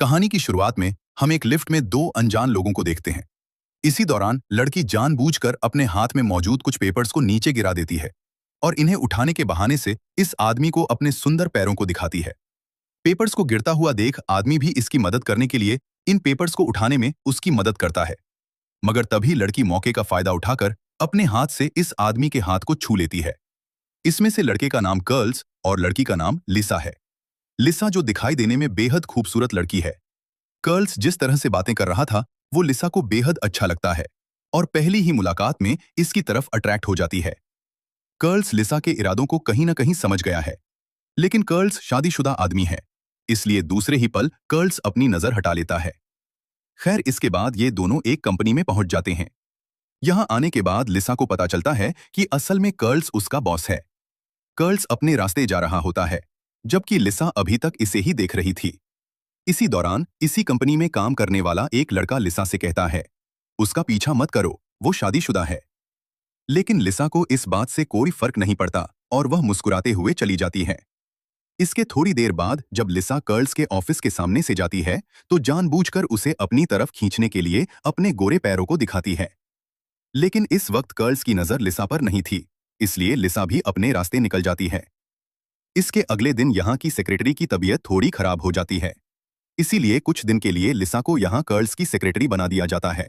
कहानी की शुरुआत में हम एक लिफ्ट में दो अनजान लोगों को देखते हैं। इसी दौरान लड़की जानबूझकर अपने हाथ में मौजूद कुछ पेपर्स को नीचे गिरा देती है और इन्हें उठाने के बहाने से इस आदमी को अपने सुंदर पैरों को दिखाती है। पेपर्स को गिरता हुआ देख आदमी भी इसकी मदद करने के लिए इन पेपर्स को उठाने में उसकी मदद करता है, मगर तभी लड़की मौके का फायदा उठाकर अपने हाथ से इस आदमी के हाथ को छू लेती है। इसमें से लड़के का नाम कर्ल्स और लड़की का नाम लिसा है। लिसा जो दिखाई देने में बेहद खूबसूरत लड़की है। कर्ल्स जिस तरह से बातें कर रहा था वो लिसा को बेहद अच्छा लगता है और पहली ही मुलाकात में इसकी तरफ अट्रैक्ट हो जाती है। कर्ल्स लिसा के इरादों को कहीं न कहीं समझ गया है, लेकिन कर्ल्स शादीशुदा आदमी है, इसलिए दूसरे ही पल कर्ल्स अपनी नजर हटा लेता है। खैर, इसके बाद ये दोनों एक कंपनी में पहुंच जाते हैं। यहां आने के बाद लिसा को पता चलता है कि असल में कर्ल्स उसका बॉस है। कर्ल्स अपने रास्ते जा रहा होता है, जबकि लिसा अभी तक इसे ही देख रही थी। इसी दौरान इसी कंपनी में काम करने वाला एक लड़का लिसा से कहता है, उसका पीछा मत करो, वो शादीशुदा है। लेकिन लिसा को इस बात से कोई फर्क नहीं पड़ता और वह मुस्कुराते हुए चली जाती है। इसके थोड़ी देर बाद जब लिसा कर्ल्स के ऑफिस के सामने से जाती है तो जानबूझकर उसे अपनी तरफ खींचने के लिए अपने गोरे पैरों को दिखाती है। लेकिन इस वक्त कर्ल्स की नजर लिसा पर नहीं थी, इसलिए लिसा भी अपने रास्ते निकल जाती है। इसके अगले दिन यहाँ की सेक्रेटरी की तबीयत थोड़ी खराब हो जाती है, इसीलिए कुछ दिन के लिए लिसा को यहाँ कर्ल्स की सेक्रेटरी बना दिया जाता है।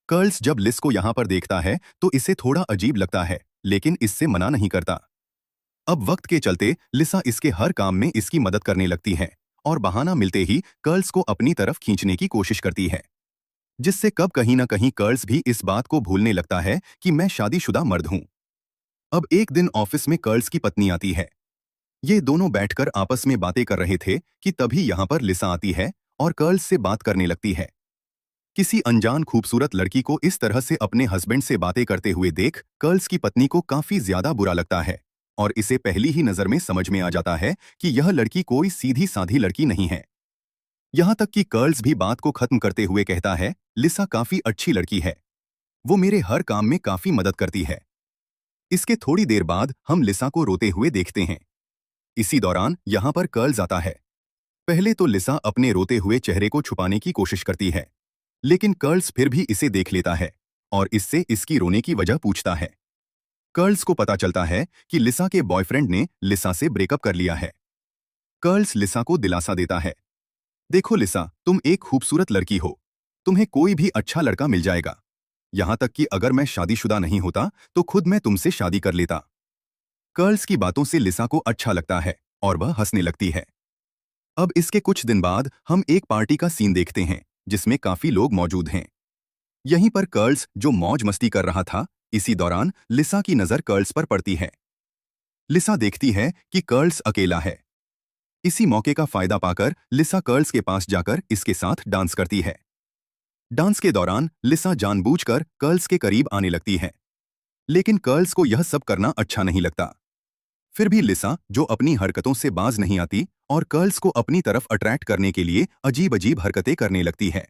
कर्ल्स जब लिस को यहाँ पर देखता है तो इसे थोड़ा अजीब लगता है, लेकिन इससे मना नहीं करता। अब वक्त के चलते लिसा इसके हर काम में इसकी मदद करने लगती है और बहाना मिलते ही कर्ल्स को अपनी तरफ खींचने की कोशिश करती है, जिससे कब कहीं ना कहीं कर्ल्स भी इस बात को भूलने लगता है कि मैं शादीशुदा मर्द हूं। अब एक दिन ऑफिस में कर्ल्स की पत्नी आती है। ये दोनों बैठकर आपस में बातें कर रहे थे कि तभी यहाँ पर लिसा आती है और कर्ल्स से बात करने लगती है। किसी अनजान खूबसूरत लड़की को इस तरह से अपने हस्बैंड से बातें करते हुए देख कर्ल्स की पत्नी को काफी ज्यादा बुरा लगता है और इसे पहली ही नजर में समझ में आ जाता है कि यह लड़की कोई सीधी साधी लड़की नहीं है। यहाँ तक कि कर्ल्स भी बात को खत्म करते हुए कहता है, लिसा काफी अच्छी लड़की है, वो मेरे हर काम में काफी मदद करती है। इसके थोड़ी देर बाद हम लिसा को रोते हुए देखते हैं। इसी दौरान यहाँ पर कर्ल्स आता है। पहले तो लिसा अपने रोते हुए चेहरे को छुपाने की कोशिश करती है, लेकिन कर्ल्स फिर भी इसे देख लेता है और इससे इसकी रोने की वजह पूछता है। कर्ल्स को पता चलता है कि लिसा के बॉयफ्रेंड ने लिसा से ब्रेकअप कर लिया है। कर्ल्स लिसा को दिलासा देता है, देखो लिसा, तुम एक खूबसूरत लड़की हो, तुम्हें कोई भी अच्छा लड़का मिल जाएगा। यहां तक कि अगर मैं शादीशुदा नहीं होता तो खुद मैं तुमसे शादी कर लेता। कर्ल्स की बातों से लिसा को अच्छा लगता है और वह हंसने लगती है। अब इसके कुछ दिन बाद हम एक पार्टी का सीन देखते हैं जिसमें काफी लोग मौजूद हैं। यहीं पर कर्ल्स जो मौज मस्ती कर रहा था, इसी दौरान लिसा की नजर कर्ल्स पर पड़ती है। लिसा देखती है कि कर्ल्स अकेला है। इसी मौके का फायदा पाकर लिसा कर्ल्स के पास जाकर इसके साथ डांस करती है। डांस के दौरान लिसा जानबूझकर कर्ल्स के करीब आने लगती है, लेकिन कर्ल्स को यह सब करना अच्छा नहीं लगता। फिर भी लिसा, जो अपनी हरकतों से बाज नहीं आती और कर्ल्स को अपनी तरफ अट्रैक्ट करने के लिए अजीब अजीब हरकतें करने लगती है।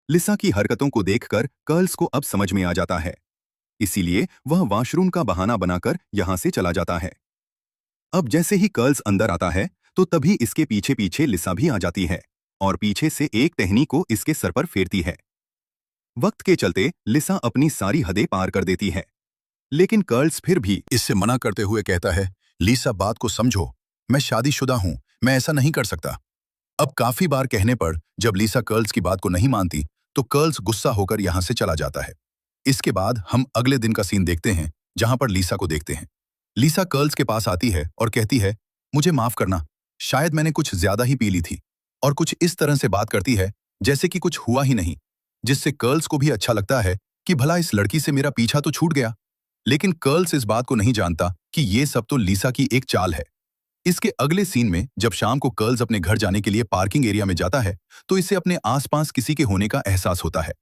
लिसा की हरकतों को देखकर कर्ल्स को अब समझ में आ जाता है, इसीलिए वह वॉशरूम का बहाना बनाकर यहां से चला जाता है। अब जैसे ही कर्ल्स अंदर आता है तो तभी इसके पीछे पीछे लिसा भी आ जाती है और पीछे से एक टहनी को इसके सर पर फेरती है। वक्त के चलते लिसा अपनी सारी हदें पार कर देती है, लेकिन कर्ल्स फिर भी इससे मना करते हुए कहता है, लीसा बात को समझो, मैं शादीशुदा हूं, मैं ऐसा नहीं कर सकता। अब काफी बार कहने पर जब लीसा कर्ल्स की बात को नहीं मानती तो कर्ल्स गुस्सा होकर यहां से चला जाता है। इसके बाद हम अगले दिन का सीन देखते हैं जहां पर लीसा को देखते हैं। लीसा कर्ल्स के पास आती है और कहती है, मुझे माफ करना, शायद मैंने कुछ ज्यादा ही पी ली थी, और कुछ इस तरह से बात करती है जैसे कि कुछ हुआ ही नहीं, जिससे कर्ल्स को भी अच्छा लगता है कि भला इस लड़की से मेरा पीछा तो छूट गया। लेकिन कर्ल्स इस बात को नहीं जानता कि ये सब तो लीसा की एक चाल है। इसके अगले सीन में जब शाम को कर्ल्स अपने घर जाने के लिए पार्किंग एरिया में जाता है तो इसे अपने आसपास किसी के होने का एहसास होता है।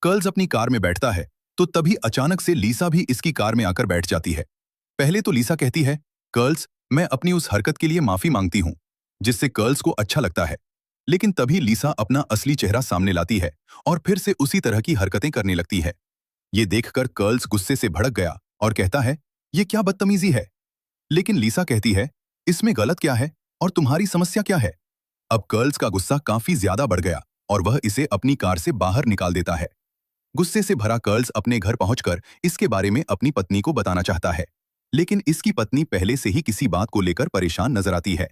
कर्ल्स अपनी कार में बैठता है तो तभी अचानक से लीसा भी इसकी कार में आकर बैठ जाती है। पहले तो लीसा कहती है, कर्ल्स, मैं अपनी उस हरकत के लिए माफी मांगती हूं, जिससे कर्ल्स को अच्छा लगता है। लेकिन तभी लीसा अपना असली चेहरा सामने लाती है और फिर से उसी तरह की हरकतें करने लगती है। ये देखकर कर्ल्स गुस्से से भड़क गया और कहता है, ये क्या बदतमीजी है। लेकिन लीसा कहती है, इसमें गलत क्या है और तुम्हारी समस्या क्या है। अब कर्ल्स का गुस्सा काफी ज्यादा बढ़ गया और वह इसे अपनी कार से बाहर निकाल देता है। गुस्से से भरा कर्ल्स अपने घर पहुंचकर इसके बारे में अपनी पत्नी को बताना चाहता है, लेकिन इसकी पत्नी पहले से ही किसी बात को लेकर परेशान नजर आती है।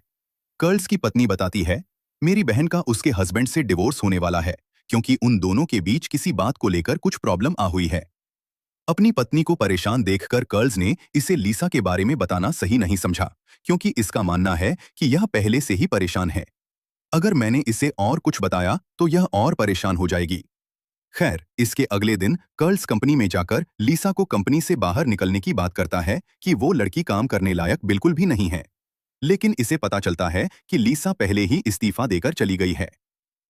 कर्ल्स की पत्नी बताती है, मेरी बहन का उसके हस्बैंड से डिवोर्स होने वाला है क्योंकि उन दोनों के बीच किसी बात को लेकर कुछ प्रॉब्लम आ हुई है। अपनी पत्नी को परेशान देखकर कर्ल्स ने इसे लीसा के बारे में बताना सही नहीं समझा, क्योंकि इसका मानना है कि यह पहले से ही परेशान है। अगर मैंने इसे और कुछ बताया तो यह और परेशान हो जाएगी। खैर, इसके अगले दिन कर्ल्स कंपनी में जाकर लीसा को कंपनी से बाहर निकलने की बात करता है कि वो लड़की काम करने लायक बिल्कुल भी नहीं है। लेकिन इसे पता चलता है कि लीसा पहले ही इस्तीफा देकर चली गई है।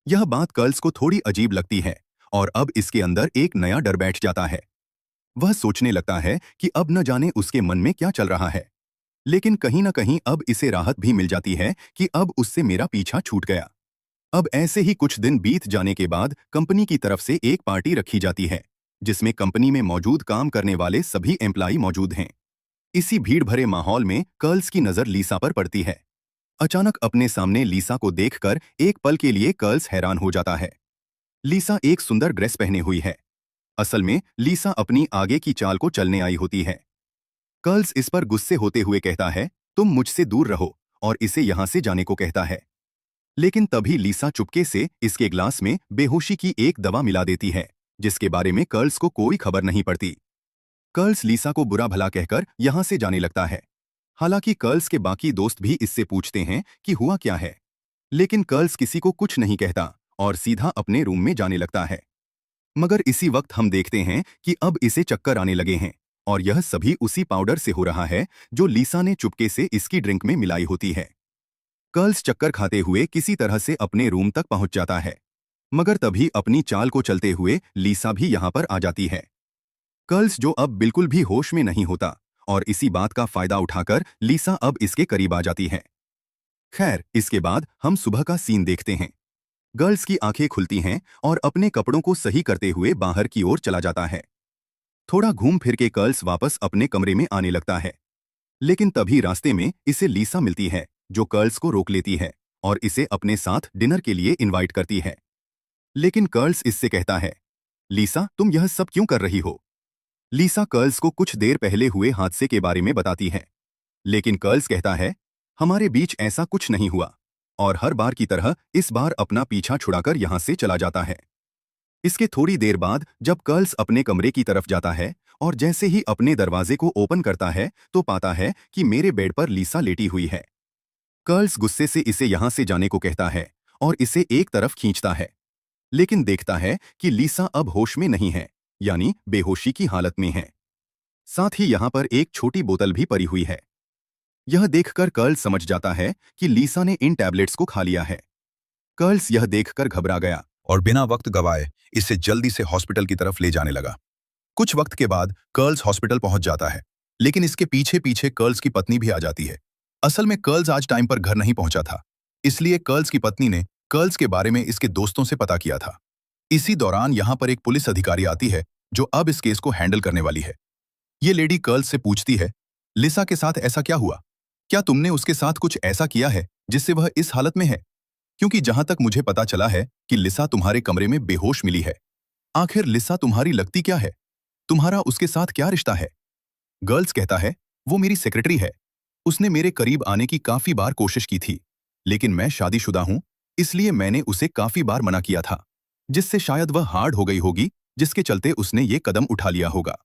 यह बात कर्ल्स को थोड़ी अजीब लगती है और अब इसके अंदर एक नया डर बैठ जाता है। वह सोचने लगता है कि अब न जाने उसके मन में क्या चल रहा है। लेकिन कहीं न कहीं अब इसे राहत भी मिल जाती है कि अब उससे मेरा पीछा छूट गया। अब ऐसे ही कुछ दिन बीत जाने के बाद कंपनी की तरफ से एक पार्टी रखी जाती है, जिसमें कंपनी में मौजूद काम करने वाले सभी एम्प्लॉई मौजूद हैं। इसी भीड़ भरे माहौल में कर्ल्स की नजर लीसा पर पड़ती है। अचानक अपने सामने लीसा को देखकर एक पल के लिए कर्ल्स हैरान हो जाता है। लीसा एक सुंदर ड्रेस पहने हुई है। असल में लीसा अपनी आगे की चाल को चलने आई होती है। कर्ल्स इस पर गुस्से होते हुए कहता है, तुम मुझसे दूर रहो, और इसे यहां से जाने को कहता है। लेकिन तभी लीसा चुपके से इसके ग्लास में बेहोशी की एक दवा मिला देती है, जिसके बारे में कर्ल्स को कोई खबर नहीं पड़ती। कर्ल्स लीसा को बुरा भला कहकर यहां से जाने लगता है। हालांकि कर्ल्स के बाकी दोस्त भी इससे पूछते हैं कि हुआ क्या है, लेकिन कर्ल्स किसी को कुछ नहीं कहता और सीधा अपने रूम में जाने लगता है। मगर इसी वक्त हम देखते हैं कि अब इसे चक्कर आने लगे हैं, और यह सभी उसी पाउडर से हो रहा है जो लीसा ने चुपके से इसकी ड्रिंक में मिलाई होती है। कर्ल्स चक्कर खाते हुए किसी तरह से अपने रूम तक पहुंच जाता है, मगर तभी अपनी चाल को चलते हुए लीसा भी यहां पर आ जाती है। कर्ल्स जो अब बिल्कुल भी होश में नहीं होता, और इसी बात का फायदा उठाकर लीसा अब इसके करीब आ जाती है। खैर, इसके बाद हम सुबह का सीन देखते हैं। गर्ल्स की आंखें खुलती हैं और अपने कपड़ों को सही करते हुए बाहर की ओर चला जाता है। थोड़ा घूम फिर के कर्ल्स वापस अपने कमरे में आने लगता है, लेकिन तभी रास्ते में इसे लीसा मिलती है, जो कर्ल्स को रोक लेती है और इसे अपने साथ डिनर के लिए इनवाइट करती है। लेकिन कर्ल्स इससे कहता है, लीसा, तुम यह सब क्यों कर रही हो? लीसा कर्ल्स को कुछ देर पहले हुए हादसे के बारे में बताती है, लेकिन कर्ल्स कहता है, हमारे बीच ऐसा कुछ नहीं हुआ, और हर बार की तरह इस बार अपना पीछा छुड़ाकर यहां से चला जाता है। इसके थोड़ी देर बाद जब कर्ल्स अपने कमरे की तरफ जाता है और जैसे ही अपने दरवाजे को ओपन करता है तो पाता है कि मेरे बेड पर लीसा लेटी हुई है। कर्ल्स गुस्से से इसे यहां से जाने को कहता है और इसे एक तरफ खींचता है, लेकिन देखता है कि लीसा अब होश में नहीं है, यानी बेहोशी की हालत में है। साथ ही यहां पर एक छोटी बोतल भी पड़ी हुई है। यह देखकर कर्ल्स समझ जाता है कि लीसा ने इन टैबलेट्स को खा लिया है। कर्ल्स यह देखकर घबरा गया और बिना वक्त गवाए इसे जल्दी से हॉस्पिटल की तरफ ले जाने लगा। कुछ वक्त के बाद कर्ल्स हॉस्पिटल पहुंच जाता है, लेकिन इसके पीछे पीछे कर्ल्स की पत्नी भी आ जाती है। असल में कर्ल्स आज टाइम पर घर नहीं पहुंचा था, इसलिए कर्ल्स की पत्नी ने कर्ल्स के बारे में इसके दोस्तों से पता किया था। इसी दौरान यहां पर एक पुलिस अधिकारी आती है जो अब इस केस को हैंडल करने वाली है। ये लेडी कर्ल्स से पूछती है, लिसा के साथ ऐसा क्या हुआ? क्या तुमने उसके साथ कुछ ऐसा किया है जिससे वह इस हालत में है? क्योंकि जहां तक मुझे पता चला है कि लिसा तुम्हारे कमरे में बेहोश मिली है। आखिर लिसा तुम्हारी लगती क्या है? तुम्हारा उसके साथ क्या रिश्ता है? गर्ल्स कहता है, वो मेरी सेक्रेटरी है। उसने मेरे करीब आने की काफी बार कोशिश की थी, लेकिन मैं शादीशुदा हूं, इसलिए मैंने उसे काफी बार मना किया था, जिससे शायद वह हार्ड हो गई होगी, जिसके चलते उसने ये कदम उठा लिया होगा।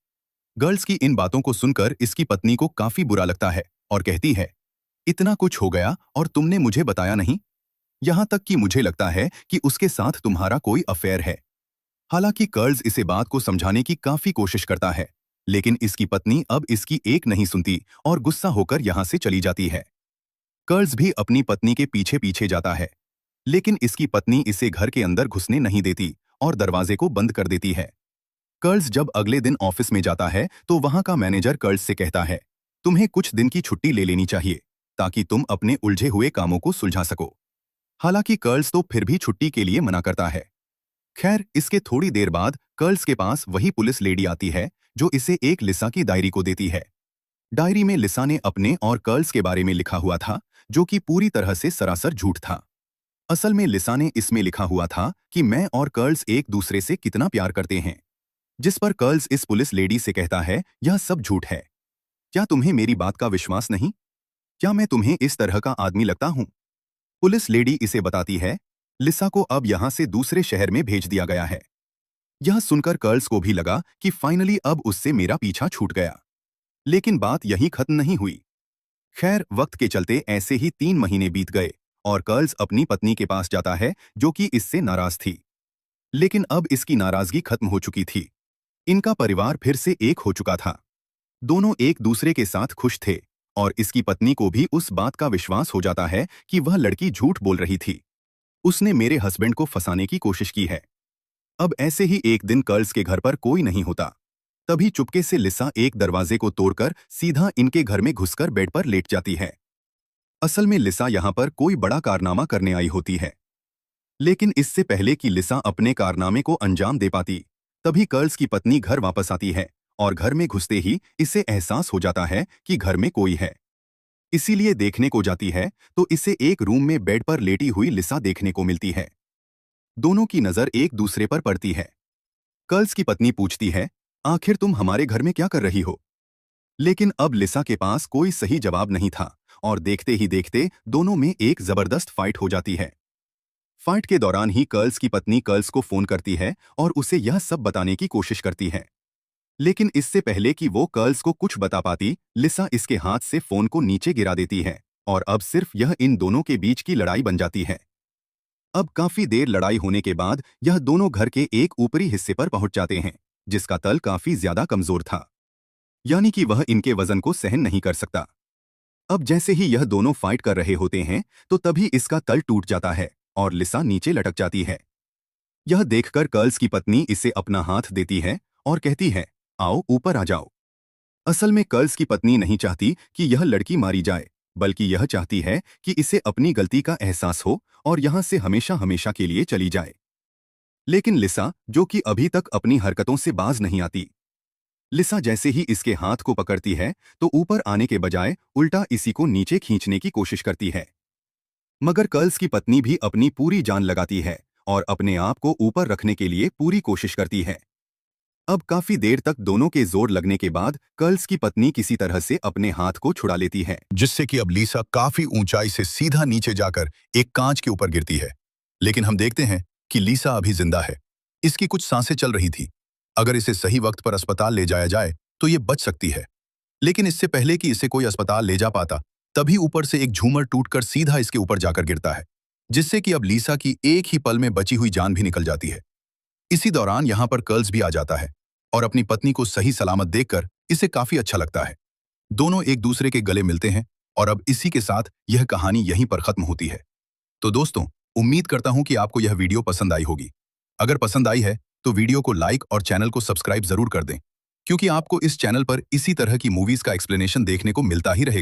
गर्ल्स की इन बातों को सुनकर इसकी पत्नी को काफी बुरा लगता है और कहती है, इतना कुछ हो गया और तुमने मुझे बताया नहीं? यहां तक कि मुझे लगता है कि उसके साथ तुम्हारा कोई अफेयर है। हालांकि कर्ल्स इसे बात को समझाने की काफी कोशिश करता है, लेकिन इसकी पत्नी अब इसकी एक नहीं सुनती और गुस्सा होकर यहां से चली जाती है। कर्ल्स भी अपनी पत्नी के पीछे पीछे जाता है, लेकिन इसकी पत्नी इसे घर के अंदर घुसने नहीं देती और दरवाजे को बंद कर देती है। कर्ल्स जब अगले दिन ऑफिस में जाता है तो वहां का मैनेजर कर्ल्स से कहता है, तुम्हें कुछ दिन की छुट्टी ले लेनी चाहिए ताकि तुम अपने उलझे हुए कामों को सुलझा सको। हालांकि कर्ल्स तो फिर भी छुट्टी के लिए मना करता है। खैर, इसके थोड़ी देर बाद कर्ल्स के पास वही पुलिस लेडी आती है जो इसे एक लिसा की डायरी को देती है। डायरी में लिसा ने अपने और कर्ल्स के बारे में लिखा हुआ था, जो कि पूरी तरह से सरासर झूठ था। असल में लिसा ने इसमें लिखा हुआ था कि मैं और कर्ल्स एक दूसरे से कितना प्यार करते हैं, जिस पर कर्ल्स इस पुलिस लेडी से कहता है यह सब झूठ है। क्या तुम्हें मेरी बात का विश्वास नहीं? क्या मैं तुम्हें इस तरह का आदमी लगता हूं? पुलिस लेडी इसे बताती है लिसा को अब यहां से दूसरे शहर में भेज दिया गया है। यह सुनकर कर्ल्स को भी लगा कि फाइनली अब उससे मेरा पीछा छूट गया। लेकिन बात यहीं खत्म नहीं हुई। खैर, वक्त के चलते ऐसे ही 3 महीने बीत गए और कर्ल्स अपनी पत्नी के पास जाता है जो कि इससे नाराज थी। लेकिन अब इसकी नाराजगी खत्म हो चुकी थी। इनका परिवार फिर से एक हो चुका था। दोनों एक दूसरे के साथ खुश थे और इसकी पत्नी को भी उस बात का विश्वास हो जाता है कि वह लड़की झूठ बोल रही थी। उसने मेरे हस्बैंड को फंसाने की कोशिश की है। अब ऐसे ही एक दिन कर्ल्स के घर पर कोई नहीं होता। तभी चुपके से लिसा एक दरवाजे को तोड़कर सीधा इनके घर में घुसकर बेड पर लेट जाती है। असल में लिसा यहाँ पर कोई बड़ा कारनामा करने आई होती है। लेकिन इससे पहले कि लिसा अपने कारनामे को अंजाम दे पाती, तभी कर्ल्स की पत्नी घर वापस आती है और घर में घुसते ही इसे एहसास हो जाता है कि घर में कोई है। इसीलिए देखने को जाती है तो इसे एक रूम में बेड पर लेटी हुई लिसा देखने को मिलती है। दोनों की नजर एक दूसरे पर पड़ती है। कर्ल्स की पत्नी पूछती है, आखिर तुम हमारे घर में क्या कर रही हो? लेकिन अब लिसा के पास कोई सही जवाब नहीं था और देखते ही देखते दोनों में एक जबरदस्त फाइट हो जाती है। फाइट के दौरान ही कर्ल्स की पत्नी कर्ल्स को फोन करती है और उसे यह सब बताने की कोशिश करती है। लेकिन इससे पहले कि वो कर्ल्स को कुछ बता पाती, लिसा इसके हाथ से फोन को नीचे गिरा देती है और अब सिर्फ यह इन दोनों के बीच की लड़ाई बन जाती है। अब काफी देर लड़ाई होने के बाद यह दोनों घर के एक ऊपरी हिस्से पर पहुंच जाते हैं, जिसका तल काफी ज्यादा कमजोर था, यानी कि वह इनके वजन को सहन नहीं कर सकता। अब जैसे ही यह दोनों फाइट कर रहे होते हैं तो तभी इसका तल टूट जाता है और लिसा नीचे लटक जाती है। यह देखकर कर्ल्स की पत्नी इसे अपना हाथ देती है और कहती है, आओ ऊपर आ जाओ। असल में कर्ल्स की पत्नी नहीं चाहती कि यह लड़की मारी जाए, बल्कि यह चाहती है कि इसे अपनी गलती का एहसास हो और यहां से हमेशा हमेशा के लिए चली जाए। लेकिन लिसा, जो कि अभी तक अपनी हरकतों से बाज नहीं आती, लिसा जैसे ही इसके हाथ को पकड़ती है तो ऊपर आने के बजाय उल्टा इसी को नीचे खींचने की कोशिश करती है। मगर कर्ल्स की पत्नी भी अपनी पूरी जान लगाती है और अपने आप को ऊपर रखने के लिए पूरी कोशिश करती है। अब काफी देर तक दोनों के जोर लगने के बाद कर्ल्स की पत्नी किसी तरह से अपने हाथ को छुड़ा लेती है, जिससे कि अब लीसा काफी ऊंचाई से सीधा नीचे जाकर एक कांच के ऊपर गिरती है। लेकिन हम देखते हैं कि लीसा अभी जिंदा है। इसकी कुछ सांसें चल रही थी। अगर इसे सही वक्त पर अस्पताल ले जाया जाए तो ये बच सकती है। लेकिन इससे पहले कि इसे कोई अस्पताल ले जा पाता, तभी ऊपर से एक झूमर टूटकर सीधा इसके ऊपर जाकर गिरता है, जिससे कि अब लीसा की एक ही पल में बची हुई जान भी निकल जाती है। इसी दौरान यहाँ पर कर्ल्स भी आ जाता है और अपनी पत्नी को सही सलामत देखकर इसे काफी अच्छा लगता है। दोनों एक दूसरे के गले मिलते हैं और अब इसी के साथ यह कहानी यहीं पर खत्म होती है। तो दोस्तों, उम्मीद करता हूं कि आपको यह वीडियो पसंद आई होगी। अगर पसंद आई है तो वीडियो को लाइक और चैनल को सब्सक्राइब जरूर कर दें, क्योंकि आपको इस चैनल पर इसी तरह की मूवीज का एक्सप्लेनेशन देखने को मिलता ही रहेगा।